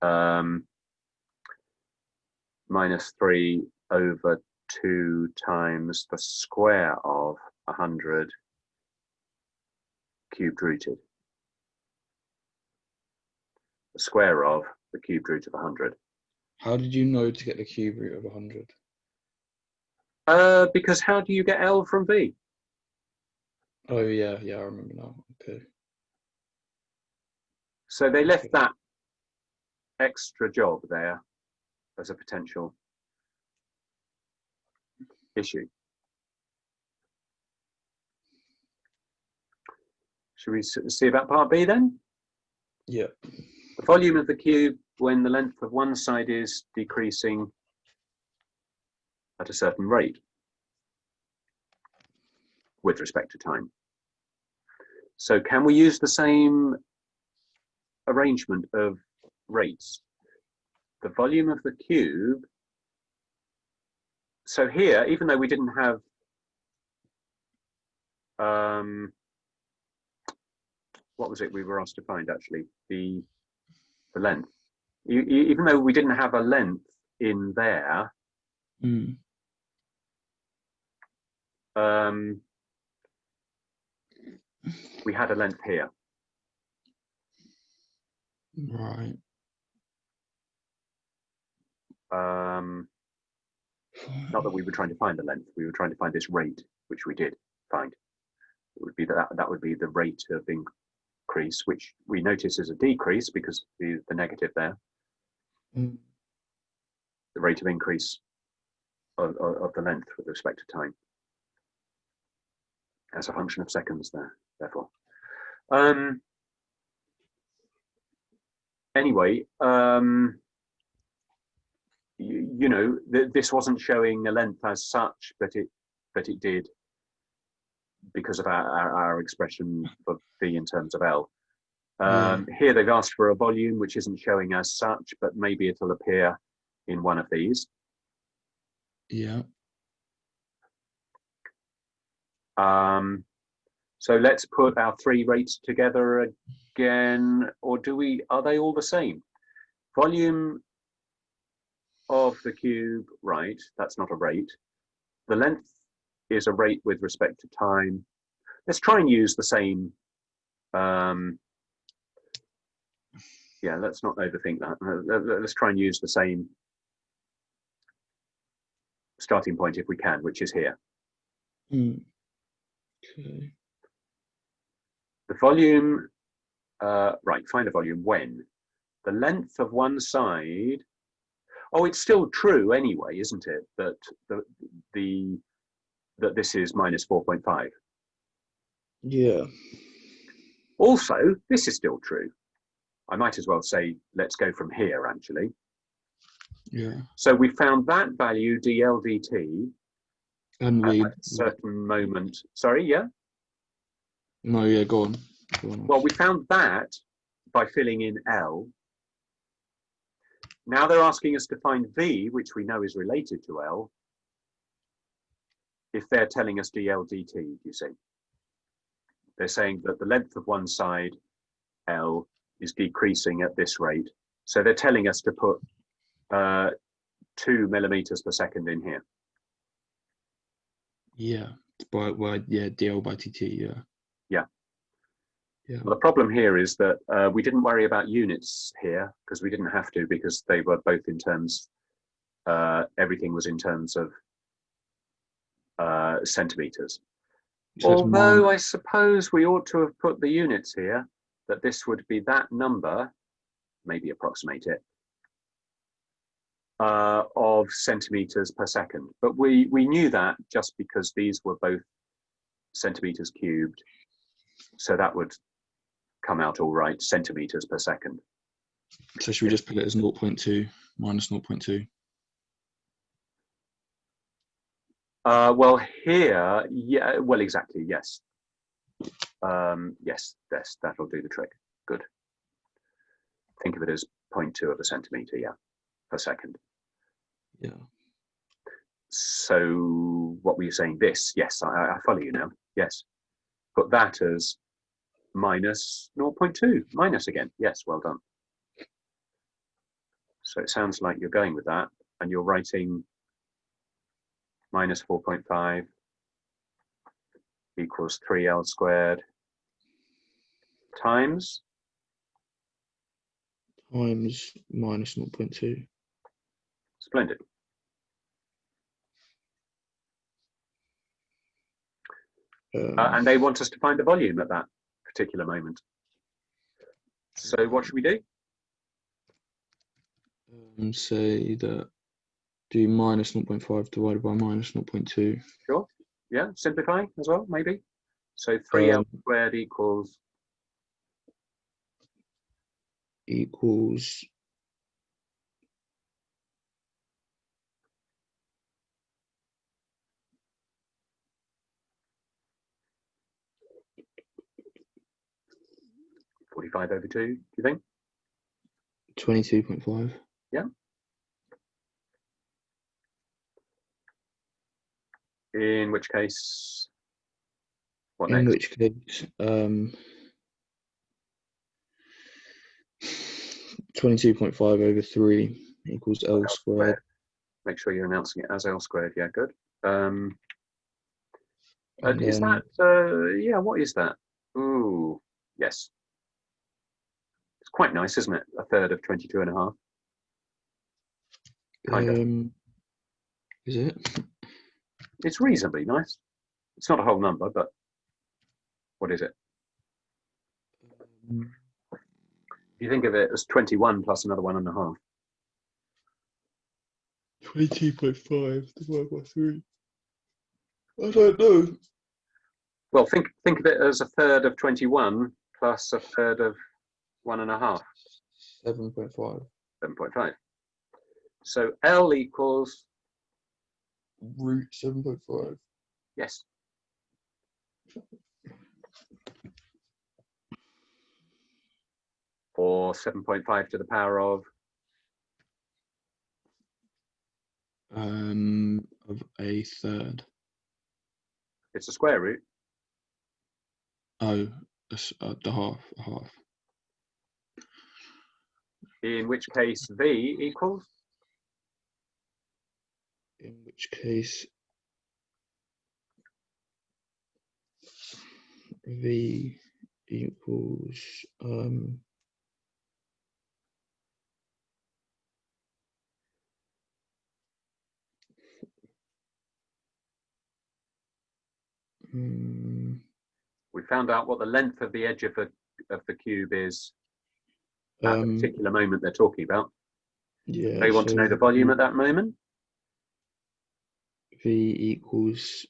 -3/2 times the square of 100 cubed rooted. The square of the cubed root of 100. How did you know to get the cube root of 100? Because how do you get L from V? Oh yeah, I remember now. Okay. So they left that extra job there as a potential issue. Should we see about part B then? Yeah. The volume of the cube when the length of one side is decreasing at a certain rate with respect to time. So can we use the same arrangement of rates? The volume of the cube. So here, even though we didn't have what was it we were asked to find actually? The length. Even though we didn't have a length in there, we had a length here. Right. Not that we were trying to find the length, we were trying to find this rate, which we did find. It would be that would be the rate of increase, which we notice is a decrease because the negative there. The rate of increase of the length with respect to time as a function of seconds there, therefore. Anyway, this wasn't showing a length as such, but it did because of our expression for V in terms of L. Here they've asked for a volume which isn't showing as such, but maybe it'll appear in one of these. Yeah. So let's put our three rates together again, or are they all the same? Volume of the cube, right, that's not a rate. The length is a rate with respect to time. Let's try and use the same, let's not overthink that. Let's try and use the same starting point if we can, which is here. Okay. The volume, right, find the volume when the length of one side, it's still true anyway, isn't it, that that this is -4.5. Yeah. Also, this is still true. I might as well say, let's go from here, actually. Yeah. So we found that value, dl dt, And at a certain moment. Sorry, yeah? No, yeah, go on. Well, we found that by filling in L. Now they're asking us to find V, which we know is related to L, if they're telling us dl dt, you see. They're saying that the length of one side, L, is decreasing at this rate. So they're telling us to put 2 millimeters per second in here. Yeah, yeah, dl by dt, yeah. Yeah. Yeah. Well, the problem here is that we didn't worry about units here because we didn't have to, because they were both in terms, everything was in terms of centimeters. So although I suppose we ought to have put the units here, that this would be that number, maybe approximate it, of centimeters per second. But we knew that just because these were both centimeters cubed. So that would come out all right, centimeters per second. So should we just put it as 0.2 minus 0.2? Well, here, yeah, well, exactly, yes. Yes, that'll do the trick. Good. Think of it as 0.2 of a centimeter, yeah, per second. Yeah. So what were you saying? This, yes, I follow you now. Yes. Put that as minus 0.2, minus again. Yes, well done. So it sounds like you're going with that, and you're writing minus 4.5 equals 3L squared times minus 0.2. Splendid. And they want us to find the volume at that particular moment. So what should we do? Say that do minus 0.5 divided by minus 0.2. Sure. Yeah, simplify as well, maybe. So 3L squared equals 45 over 2, do you think? 22.5. Yeah. In which case, what next? In which case, 22.5 over 3 equals L squared. Make sure you're announcing it as L squared. Yeah, good. Is then, that, yeah, what is that? Ooh, yes. It's quite nice, isn't it? A third of 22.5. Kind of. Is it? It's reasonably nice. It's not a whole number, but what is it? You think of it as 21 plus another 1.5. 22.5 divided by 3. I don't know. Well, think of it as a third of 21 plus a third of 1.5. 7.5. 7.5. So L equals root 7.5. Yes. Or 7.5 to the power of a third. It's a square root. Oh, the half. In which case V equals? In which case V equals we found out what the length of the edge of the cube is at the particular moment they're talking about. Yeah. They want to know the volume at that moment. V equals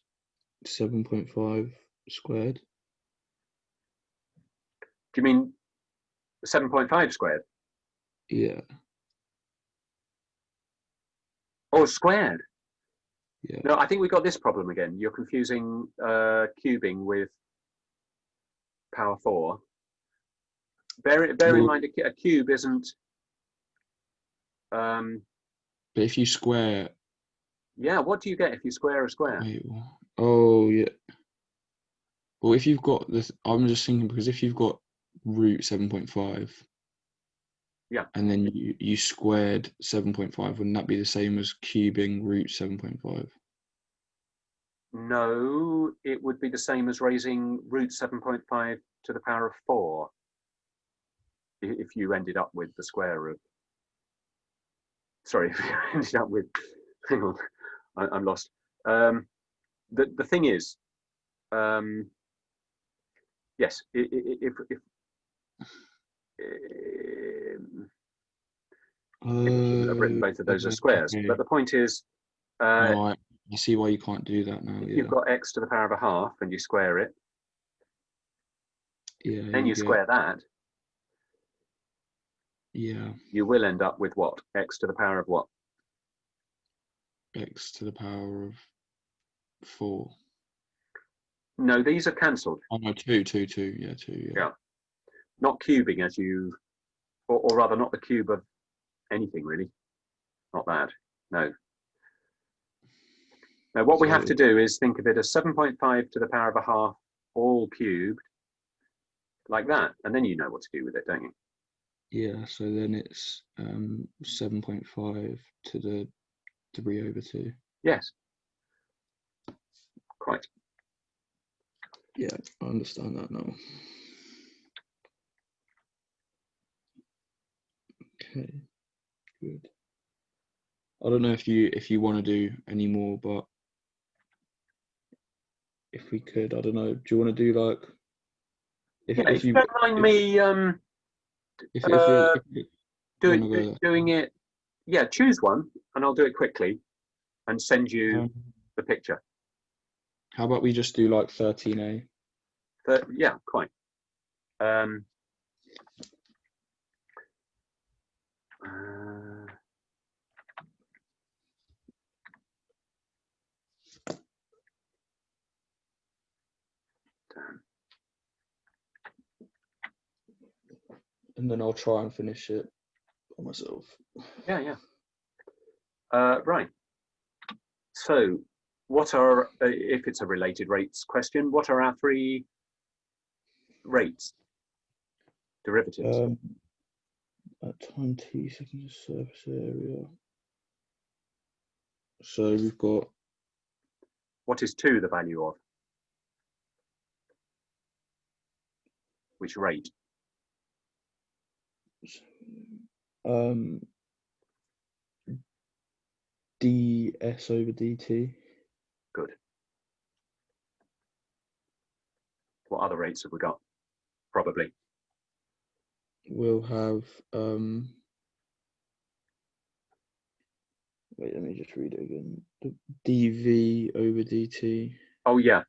7.5 squared. Do you mean 7.5 squared? Yeah. Oh, squared. Yeah. No, I think we got this problem again. You're confusing cubing with power 4. Bear in mind, a cube isn't. But if you square. Yeah, what do you get if you square a square? Oh, yeah. Well, if you've got this, I'm just thinking because if you've got root 7.5, Yeah. and then you squared 7.5, wouldn't that be the same as cubing root 7.5? No, it would be the same as raising root 7.5 to the power of 4 if you ended up with the square of, sorry, if you ended up with, hang on, I'm lost. The thing is, yes, if I've written both of those as squares, okay. but the point is, I see why you can't do that now. if you've got x to the power of a half and you square it, then you square that, you will end up with what? X to the power of what? X to the power of 4. No, these are cancelled. Oh no, 2, yeah, 2, yeah. Not cubing as you, or rather not the cube of anything really. Not that, no. Now what we have to do is think of it as 7.5 to the power of a half, all cubed, like that, and then you know what to do with it, don't you? Yeah, so then it's 7.5 to the 3/2. Yes. Quite. Yeah, I understand that now. Okay, good. I don't know if you want to do any more, but if we could, I don't know. Do you want to do like if you don't mind me doing it, yeah, choose one and I'll do it quickly and send you the picture. How about we just do like 13A? Yeah, quite. And then I'll try and finish it for myself. Yeah. Right. So, what are, if it's a related rates question, what are our 3 rates? Derivatives. At time t seconds of surface area. So we've got. What is 2 the value of? Which rate? ds over dt. Good. What other rates have we got? Probably. We'll have wait, let me just read it again. The dv over dt. Oh yeah.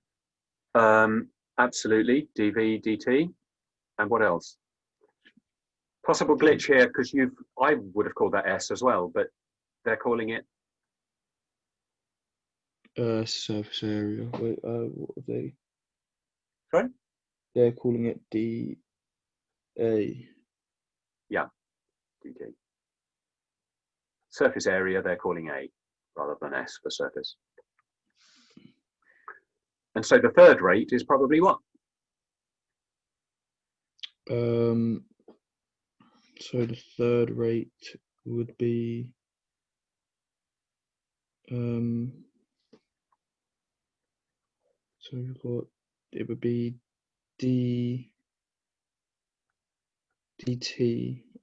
Absolutely. dv dt. And what else? Possible glitch here because I would have called that S as well, but they're calling it surface area. Wait, what are they? Sorry? They're calling it dA. Yeah, dt. Surface area they're calling A rather than S for surface. And so the third rate is probably what? So the third rate would be so we've got, it would be dt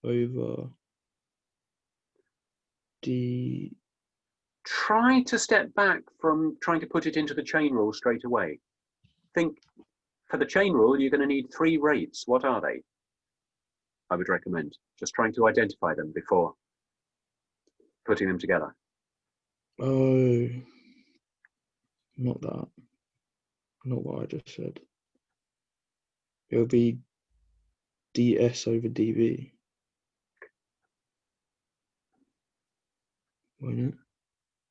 over d. Try to step back from trying to put it into the chain rule straight away. Think, for the chain rule, you're going to need 3 rates. What are they? I would recommend just trying to identify them before putting them together. Oh, not that. Not what I just said. It'll be ds over dv. Won't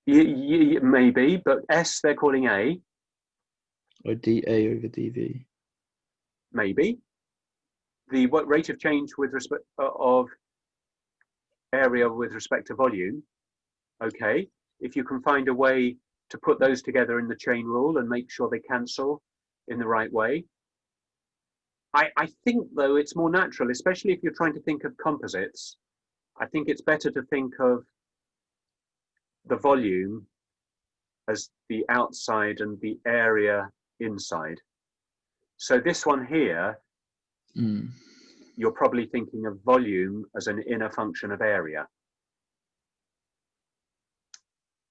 it? Maybe, but S they're calling A. Or dA over dv. Maybe. The what rate of change with respect of area with respect to volume. Okay. If you can find a way to put those together in the chain rule and make sure they cancel, in the right way. I think, though, it's more natural, especially if you're trying to think of composites. I think it's better to think of the volume as the outside and the area inside. So this one here, you're probably thinking of volume as an inner function of area.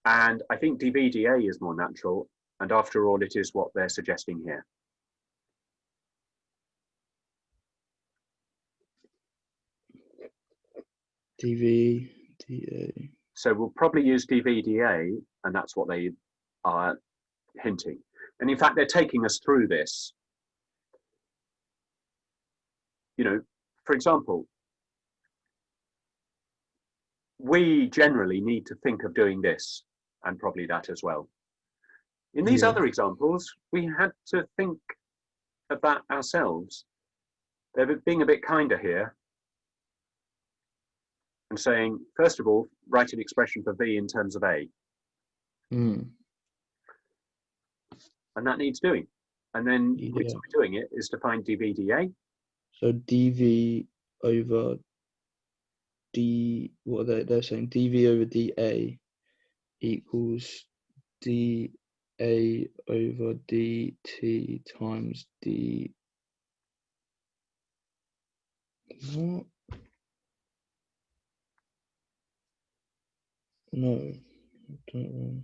And I think dVdA is more natural, and after all, it is what they're suggesting here. dVdA. So we'll probably use dVdA, and that's what they are hinting. And in fact, they're taking us through this. You know, for example, we generally need to think of doing this and probably that as well. In these other examples, we had to think of that ourselves. They're being a bit kinder here and saying, first of all, write an expression for V in terms of A. And that needs doing. And then the way of doing it is to find dVdA. So dV over d, what are they're saying? dV over dA equals dA over dt times d. What? No, I don't know.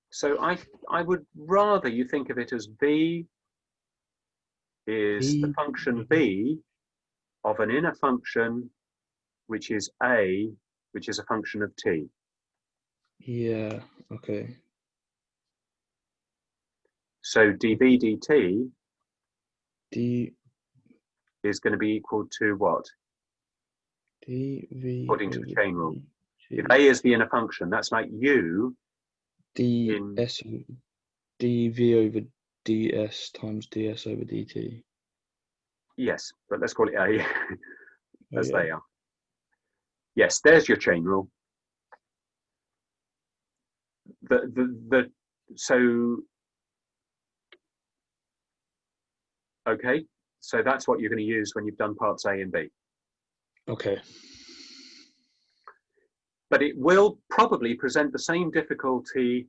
So I would rather you think of it as V is the function V of an inner function, which is A, which is a function of T. Yeah, okay. So dV dt d is going to be equal to what? dV according to the chain rule. dt. If A is the inner function, that's like U ds dV over ds times ds over dt. Yes, but let's call it A as they are. Yes, there's your chain rule. Okay, so that's what you're going to use when you've done parts A and B. Okay. But it will probably present the same difficulty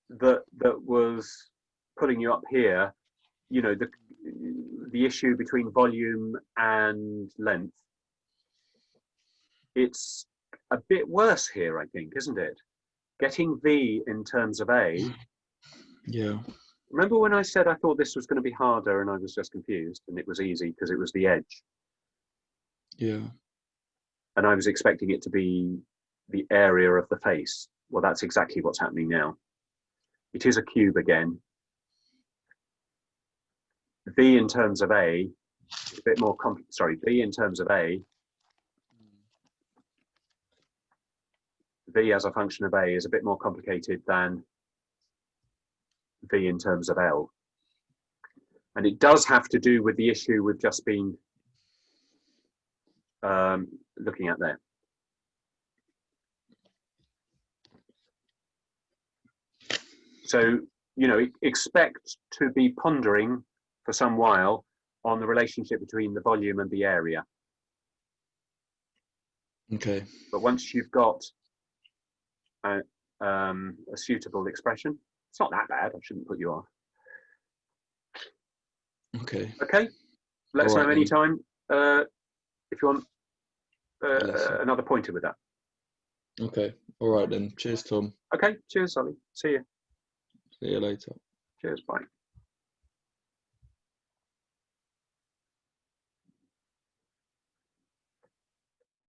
that was pulling you up here. You know, the issue between volume and length. It's a bit worse here, I think, isn't it? Getting V in terms of A. Yeah. Remember when I said I thought this was going to be harder and I was just confused, and it was easy because it was the edge? Yeah. And I was expecting it to be the area of the face. Well, that's exactly what's happening now. It is a cube again. V in terms of A is a bit more V in terms of A. V as a function of A is a bit more complicated than V in terms of L. And it does have to do with the issue we've just been looking at there. So, you know, expect to be pondering for some while on the relationship between the volume and the area. Okay. But once you've got a suitable expression, it's not that bad. I shouldn't put you off. Okay. Okay. Let us know anytime if you want another pointer with that. Okay. All right then. Cheers, Tom. Okay. Cheers, Ollie. See you. See you later. Cheers. Bye.